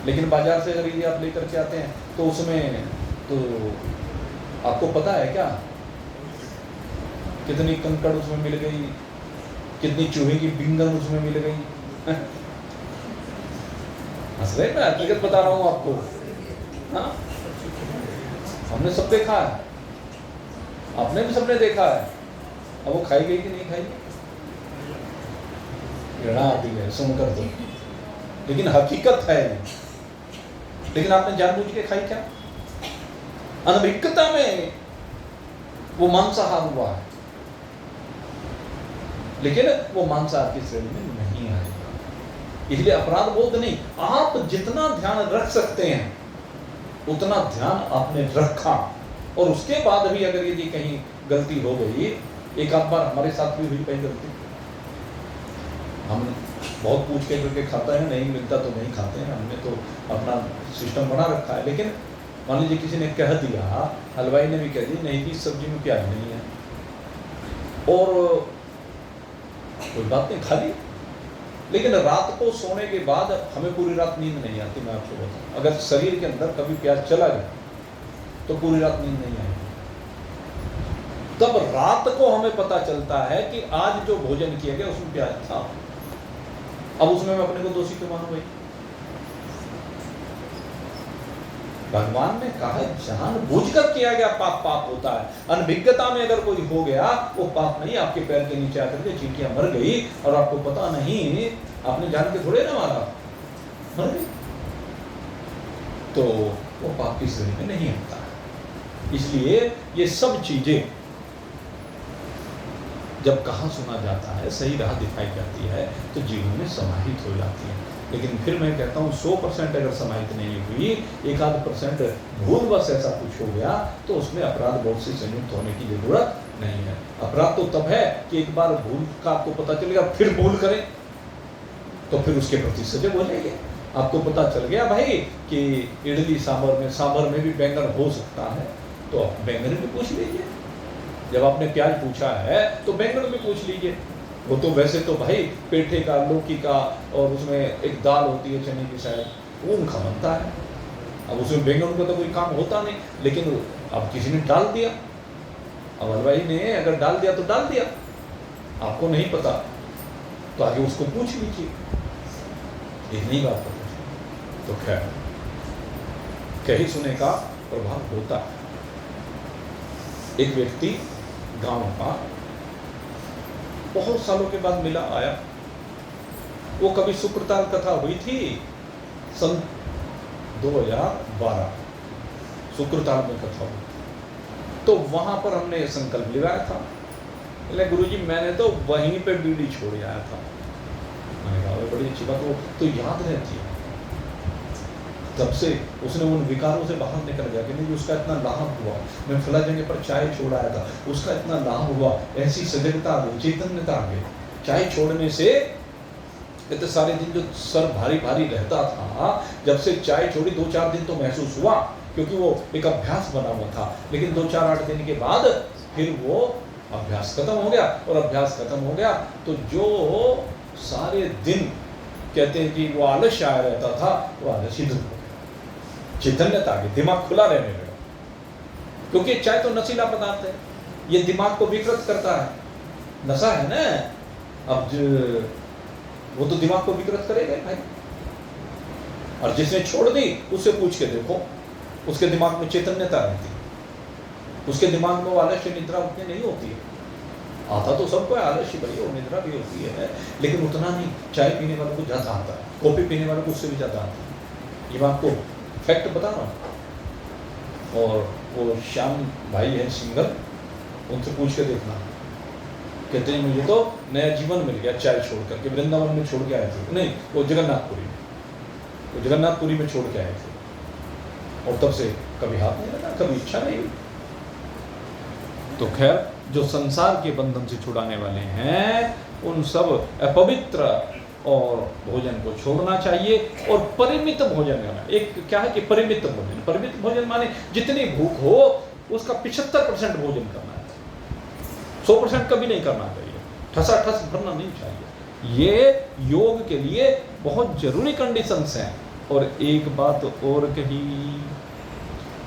लेकिन बाजार से अगर ये आप लेकर के आते हैं तो उसमें तो आपको पता है क्या कितनी कंकड़ उसमें मिल गई, कितनी चूहे की बिंगन उसमें मिल गई। हंस रहे, मैं हकीकत बता रहा हूं आपको। हाँ, हमने सब देखा है, आपने भी सबने देखा है। अब वो खाई गई कि नहीं खाई, घृणा आती है सुनकर तो, लेकिन हकीकत है। लेकिन आपने जानबूझ के खाई क्या, अनभिज्ञता में वो मांसाहार हुआ है, लेकिन वो मांसाहार की श्रेणी में नहीं आएगा, इसलिए अपराध बोध नहीं। आप जितना ध्यान रख सकते हैं उतना ध्यान आपने रखा, और उसके बाद भी अगर यदि कहीं गलती हो गई, एक आध बार हमारे साथ भी हुई कहीं गलती, हम बहुत पूछ के करके खाता है, नहीं मिलता तो नहीं खाते हैं, हमने तो अपना सिस्टम बना रखा है। लेकिन मान लीजिए किसी ने कह दिया, हलवाई ने भी कह दिया नहीं जी सब्जी में प्याज नहीं है, और कोई बात नहीं खा ली, लेकिन रात को सोने के बाद हमें पूरी रात नींद नहीं आती। मैं आपको बताऊं, अगर शरीर के अंदर कभी प्याज चला गया तो पूरी रात नींद नहीं आएगी। तब रात को हमें पता चलता है कि आज जो भोजन किया गया उसमें प्याज था, अब उसमें मैं अपने को दोषी क्यों मानूं भाई। भगवान ने कहा जानबूझकर किया गया पाप पाप होता है, अनभिज्ञता में अगर कोई हो गया वो पाप नहीं। आपके पैर के नीचे आकर के चींटियां मर गई और आपको पता नहीं, आपने जान के थोड़े ना मारा, मर गई, तो वो पाप की श्रेणी में नहीं आता है। इसलिए ये सब चीजें जब कहा सुना जाता है, सही राह दिखाई जाती है, तो जीवन में समाहित हो जाती है। लेकिन फिर मैं कहता हूँ 100% अगर समाहित नहीं हुई, 1-8% भूलवश ऐसा कुछ हो गया, तो उसमें अपराध बोध से संयुक्त होने की जरूरत नहीं है। अपराध तो तब है कि एक बार भूल का आपको पता चलेगा, फिर भूल करें तो फिर उसके प्रति सजग हो जाइए। आपको पता चल गया भाई कि इडली सांभर में भी बैंगन हो सकता है, तो आप बैंगन भी पूछ लीजिए। जब आपने प्याज पूछा है तो बैंगन भी पूछ लीजिए। वो तो वैसे तो भाई पेठे का, लौकी का, और उसमें एक दाल होती है चने की, शायद वो उनका बनता है। अब उसमें बैंगन का तो कोई काम होता नहीं, लेकिन अब किसी ने डाल दिया, अब हलवाई ने अगर डाल दिया तो डाल दिया, आपको नहीं पता तो आगे उसको पूछ लीजिए, एक नहीं बात पता। तो खैर, कही सुने का प्रभाव होता है। एक व्यक्ति गांव का बहुत सालों के बाद मिला, आया, वो कभी शुक्रताल कथा हुई थी सन 2012, शुक्रताल में कथा हुई, तो वहां पर हमने संकल्प लिया था, बोले गुरुजी मैंने तो वहीं पे बीड़ी छोड़ आया था। मैंने कहा बड़ी अच्छी बात, वो तो याद रहती है। तब से उसने उन विकारों से बाहर निकल गया कि नहीं उसका इतना लाभ हुआ, मैं फला जगह पर चाय छोड़ आया था, उसका इतना लाभ हुआ, ऐसी सजगता आ गई, चैतन्यता आ गई। चाय छोड़ने से इतने सारे दिन जो सर भारी भारी रहता था, जब से चाय छोड़ी 2-4 दिन तो महसूस हुआ, क्योंकि वो एक अभ्यास बना हुआ था। लेकिन 2-4-8 दिन के बाद फिर वो अभ्यास खत्म हो गया, और अभ्यास खत्म हो गया तो जो सारे दिन कहते हैं कि वो आलस्य आया रहता था, वो आलस्य दूर हो गया, चैतन्यता आ गई, दिमाग खुला रहने लगा। क्योंकि चाय तो नशीला पदार्थ है, ये दिमाग को विकृत करता है, नशा है ना, अब वो तो दिमाग को विकृत करेगा भाई। और जिसने छोड़ दी उससे पूछ के देखो, उसके दिमाग में चैतन्यता रहती है, उसके दिमाग में वो आलस्य निद्रा उतनी नहीं होती है। आता तो सबको आलस्य भाई, और निद्रा भी होती है, लेकिन उतना नहीं। चाय पीने वालों को ज़्यादा आता है, कॉफी पीने वालों को उससे भी ज़्यादा आता है, ये मैं आपको फैक्ट बता रहा हूँ। और वो श्याम भाई है सिंगर, उनसे पूछ के देखना, कहते हैं मुझे तो नया जीवन मिल गया चाय छोड़ करके, वृंदावन में छोड़ के आए थे, नहीं वो जगन्नाथपुरी में छोड़ के आए थे, और तब से कभी हाथ नहीं लगा, कभी इच्छा नहीं हुई। तो खैर जो संसार के बंधन से छुड़ाने वाले हैं उन सब अपवित्र और भोजन को छोड़ना चाहिए, और परिमित भोजन करना। एक क्या है कि परिमित भोजन माने जितनी भूख हो उसका 75% भोजन करना है, 100% कभी नहीं करना चाहिए, ठसाठस भरना नहीं चाहिए। ये योग के लिए बहुत जरूरी कंडीशंस हैं। और एक बात और कही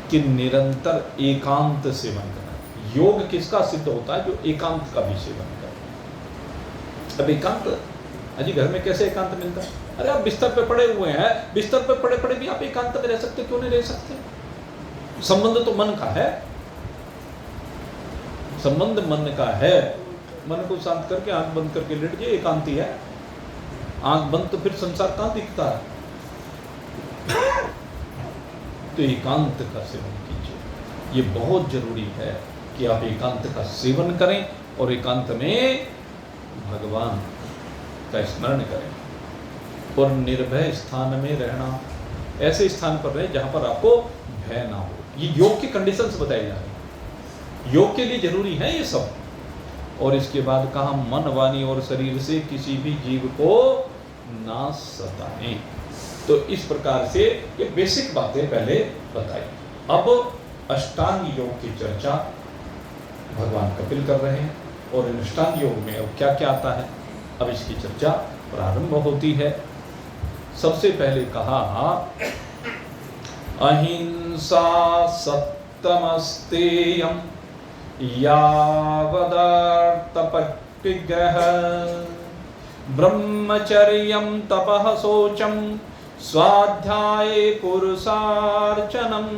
कि निरंतर एकांत सेवन करना। योग किसका सिद्ध होता है? जो एकांत का भी सेवन करे। अब एकांत अजी घर में कैसे एकांत मिलता है? अरे आप बिस्तर पे पड़े हुए हैं, बिस्तर पे पड़े पड़े भी आप एकांत में रह सकते, क्यों नहीं रह सकते? संबंध तो मन का है, संबंध मन का है। मन को शांत करके आंख बंद करके लेट जाइए, एकांती है। आंख बंद तो फिर संसार कहां दिखता है? तो एकांत का सेवन कीजिए। ये बहुत जरूरी है कि आप एकांत का सेवन करें और एकांत में भगवान का स्मरण करें और निर्भय स्थान में रहना। ऐसे स्थान पर रहें जहां पर आपको भय ना हो। ये योग की कंडीशंस बताई जा रही हैं, योग के लिए जरूरी है ये सब। और इसके बाद कहा मन वाणी और शरीर से किसी भी जीव को ना सताएं। तो इस प्रकार से ये बेसिक बातें पहले बताई। अब अष्टांग योग की चर्चा भगवान कपिल कर रहे हैं, और इन अष्टांग योग में अब क्या क्या आता है, अब इसकी चर्चा प्रारंभ होती है। सबसे पहले कहा अहिंसा सत्यमस्तेयं यावदर्थपरिग्रह ब्रह्मचर्यं तपः शौचं स्वाध्याये पुरुषार्चनम्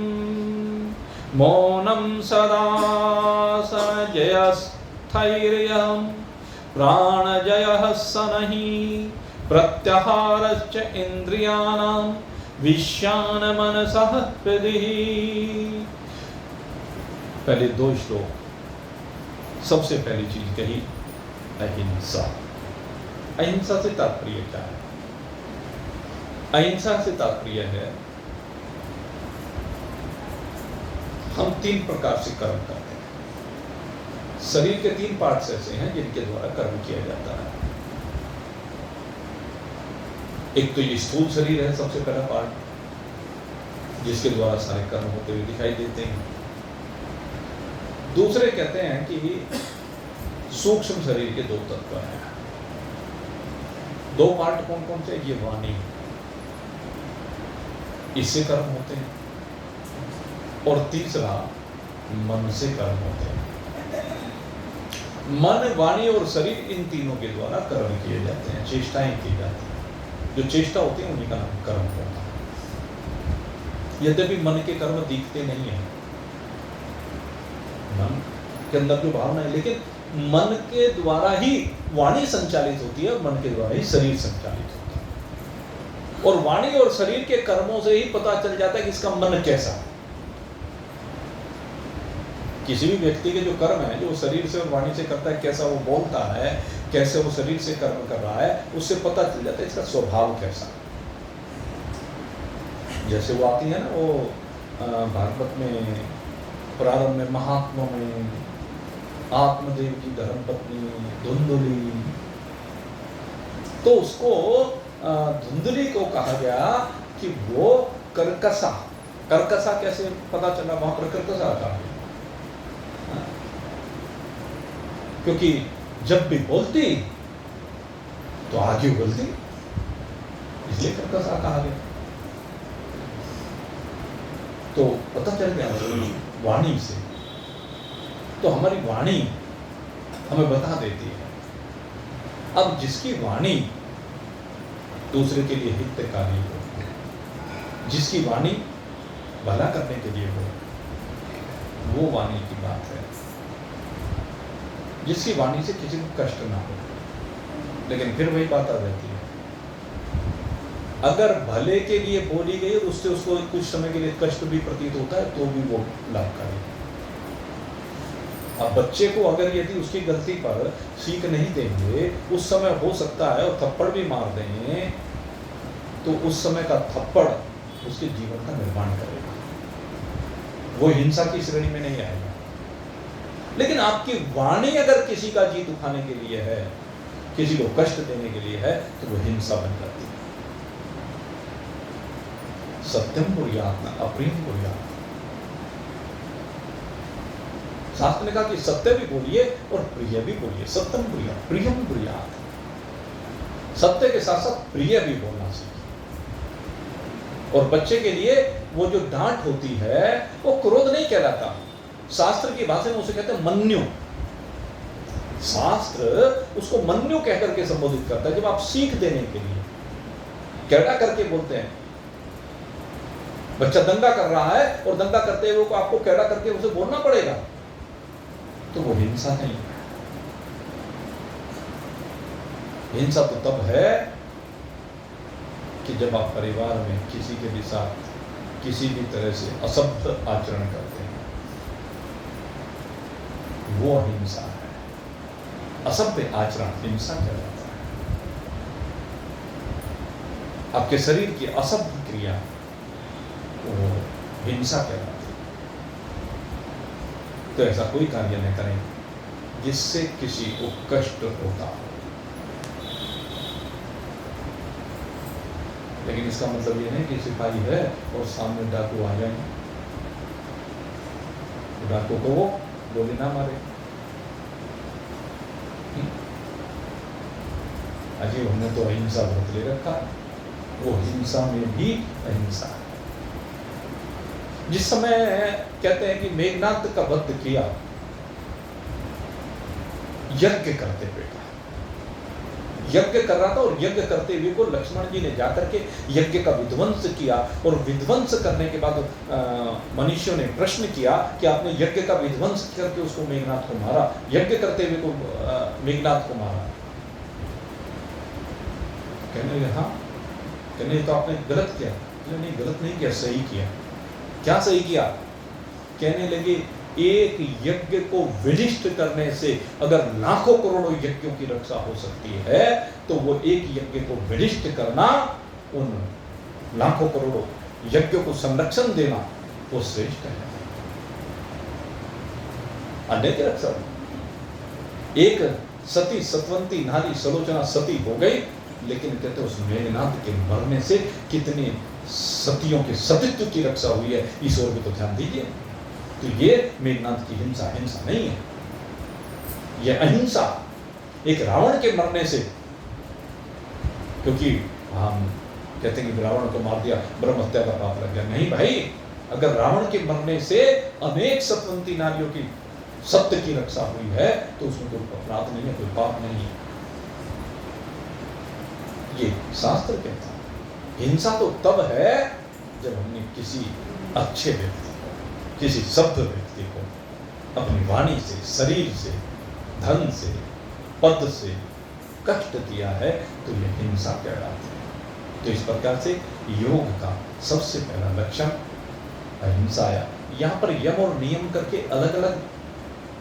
मौनं सदा संजयस्थैर्यं प्राणजयः शनैः प्रत्याहारश्च इन्द्रियाणां विश्यान मनसः हृदि। पहले दो श्लोक। सबसे पहली चीज कही अहिंसा। अहिंसा से तात्पर्य क्या है? अहिंसा से तात्पर्य है हम 3 प्रकार से कर्म करते हैं। शरीर के 3 पार्ट्स ऐसे हैं जिनके द्वारा कर्म किया जाता है। एक तो ये स्थूल शरीर है, सबसे पहला पार्ट, जिसके द्वारा सारे कर्म होते हुए दिखाई देते हैं। दूसरे कहते हैं कि सूक्ष्म शरीर के 2 तत्व हैं। 2 पार्ट कौन कौन से? ये वाणी, इससे कर्म होते हैं, और तीसरा मन से कर्म होते हैं। मन, वाणी और शरीर, इन तीनों के द्वारा कर्म किए जाते हैं, चेष्टाएं की जाती हैं। जो चेष्टा होती है उन्हीं का नाम कर्म होता है। यद्यपि मन के कर्म दिखते नहीं है, मन के अंदर जो भावना है, लेकिन मन के द्वारा ही वाणी संचालित होती है और मन के द्वारा ही शरीर संचालित होता है। और वाणी और शरीर के कर्मों से ही पता चल जाता है कि इसका मन कैसा है। किसी भी व्यक्ति के जो कर्म है, जो शरीर से और वाणी से करता है, कैसा वो बोलता है, कैसे वो शरीर से कर्म कर रहा है, उससे पता चल जाता है इसका स्वभाव कैसा है। जैसे वो आती है ना, वो भागवत में प्रारंभ में महात्मा में आत्मदेव की धर्मपत्नी धुंधुली, तो उसको धुंधुली को कहा गया कि वो कर्कशा। कर्कशा कैसे पता चला? वहां पर कर्कशा आता है क्योंकि जब भी बोलती तो आगे उगलती, इसलिए कर्कशा कहा गया। तो पता चल गया वाणी से। तो हमारी वाणी हमें बता देती है। अब जिसकी वाणी दूसरे के लिए हितकारी हो, जिसकी वाणी भला करने के लिए हो, वो वाणी की बात है। जिसकी वाणी से किसी को कष्ट ना हो। लेकिन फिर वही बात आ जाती है, अगर भले के लिए बोली गई और उससे उसको कुछ समय के लिए कष्ट भी प्रतीत होता है तो भी वो लाभकारी है। अब बच्चे को अगर यदि उसकी गलती पर सीख नहीं देंगे, उस समय हो सकता है और थप्पड़ भी मार देंगे, तो उस समय का थप्पड़ उसके जीवन का निर्माण करेगा, वो हिंसा की श्रेणी में नहीं आएगा। लेकिन आपकी वाणी अगर किसी का जी दुखाने के लिए है, किसी को कष्ट देने के लिए है, तो वो हिंसा बन जाती है। सत्यम कुर्यात् न अप्रियम कुर्यात्। शास्त्र ने कहा कि सत्य भी बोलिए और प्रिय भी बोलिए। सत्यम कुर्यात्, प्रियम कुर्यात्। सत्य के साथ साथ प्रिय भी बोलना सीखिए। और बच्चे के लिए वो जो डांट होती है वो क्रोध नहीं कहलाता, शास्त्र की भाषा में उसे कहते हैं मन्यु। शास्त्र उसको मन्यु कहकर के संबोधित करता है। जब आप सीख देने के लिए कैड़ा करके बोलते हैं, बच्चा दंगा कर रहा है और दंगा करते हुए आपको कैड़ा करके उसे बोलना पड़ेगा, तो वो हिंसा नहीं है। हिंसा तो तब है कि जब आप परिवार में किसी के भी साथ किसी भी तरह से असभ्य आचरण करते हैं, वो हिंसा है। असभ्य आचरण हिंसा कहलाता है। आपके शरीर की असभ्य क्रिया वो हिंसा कहलाती है। तो ऐसा कोई कार्य न करें जिससे किसी को कष्ट होता हो। लेकिन इसका मतलब ये नहीं कि सिपाही है और सामने डाकू आ जाए, डाकू को वो गोली ना मारे। अजी हमने तो अहिंसा व्रत ले रखा, वो हिंसा में भी अहिंसा है। जिस समय कहते हैं कि मेघनाद का वध किया यज्ञ करते हुए, यज्ञ कर रहा था और यज्ञ करते हुए को लक्ष्मण जी ने जाकर के यज्ञ का विध्वंस किया। और विध्वंस करने के बाद मनुष्यों ने प्रश्न किया कि आपने यज्ञ का विध्वंस करके उसको मेघनाद को मारा, यज्ञ करते हुए को मेघनाद को मारा। कहने लगे हाँ, कहने तो आपने गलत किया। नहीं, गलत नहीं किया, सही किया। क्या सही किया? कहने लगे एक यज्ञ को विनिष्ट करने से अगर लाखों करोड़ों यज्ञों की रक्षा हो सकती है, तो वो एक यज्ञ को विनिष्ट करना, उन लाखों करोड़ों यज्ञों को संरक्षण देना, वो श्रेष्ठ है। अन्य की रक्षा। एक सती सतवंती नारी सलोचना सती हो गई, लेकिन कहते उस मेघनाद के मरने से कितने सतियों के सतीत्व की रक्षा हुई है, इस ओर भी तो ध्यान दीजिए। तो ये मेघनाद की हिंसा हिंसा नहीं है, यह अहिंसा। एक रावण के मरने से, क्योंकि हम कहते हैं कि रावण को मार दिया ब्रह्म हत्या का पाप लग गया। नहीं भाई, अगर रावण के मरने से अनेक सतवंती नारियों की सत्य की रक्षा हुई है, तो उसमें कोई अपराध नहीं है, कोई पाप नहीं है। ये शास्त्र कहता है। हिंसा तो तब है जब हमने किसी अच्छे व्यक्ति को, किसी सभ्य व्यक्ति को अपनी वाणी से, शरीर से, धन से, पद से कष्ट दिया है, तो यह हिंसा कहलाती है। तो इस प्रकार से योग का सबसे पहला लक्षण अहिंसा आया। यहाँ पर यम और नियम करके अलग अलग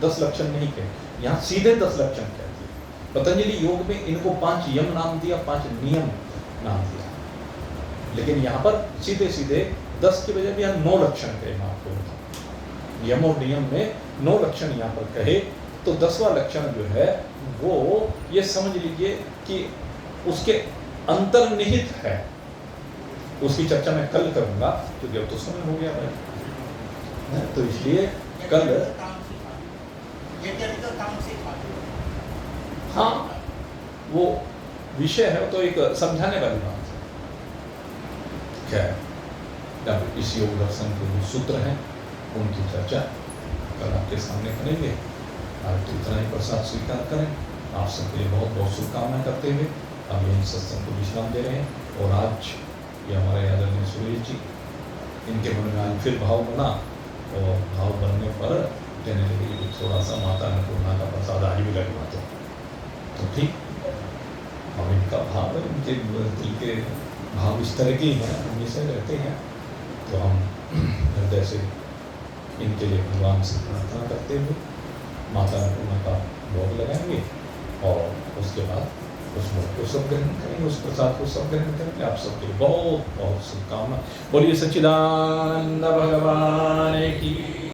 10 लक्षण नहीं कहे, यहाँ सीधे 10 लक्षण कहते हैं। पतंजलि योग में इनको 5 यम नाम दिया, 5 नियम नाम दिया, लेकिन यहाँ पर सीधे सीधे 10 की बजाय भी यहाँ 9 लक्षण कहे। मैं आपको बताऊं, यम और नियम में 9 लक्षण यहाँ पर कहे, तो 10वां लक्षण जो है वो ये समझ लीजिए कि उसके अंतर्निहित है। उसकी चर्चा मैं कल करूंगा, क्योंकि अब तो समय हो गया है, तो इसलिए कल। हाँ, वो विषय है तो एक समझाने वाली बात है। क्या है, इस योग दर्शन के जो सूत्र हैं उनकी चर्चा कल आपके सामने करेंगे। आज तो इतना ही प्रसाद स्वीकार करें। आप सबके लिए बहुत बहुत शुभकामनाएं करते हुए अब यही सत्संग को विश्राम दे रहे हैं। और आज ये हमारे आदरणीय सुरेश जी, इनके मन में आज फिर भाव बना, और भाव बनने पर कहने लगे कि थोड़ा सा माता अन्नपूर्णा का प्रसाद आज भी लगवा दो। तो ठीक, और इनका भाव है, इनके दिल के भाव इस तरह के हैं, हमेशा रहते हैं। तो हम हृदय से इनके लिए भगवान से प्रार्थना करते हुए माता अन्नपूर्णा का भोग लगाएंगे और उसके बाद उस भोग को सब ग्रहण करेंगे, उस प्रसाद को सब ग्रहण करेंगे। आप सबके बहुत बहुत शुभकामना। बोलिए सच्चिदानंद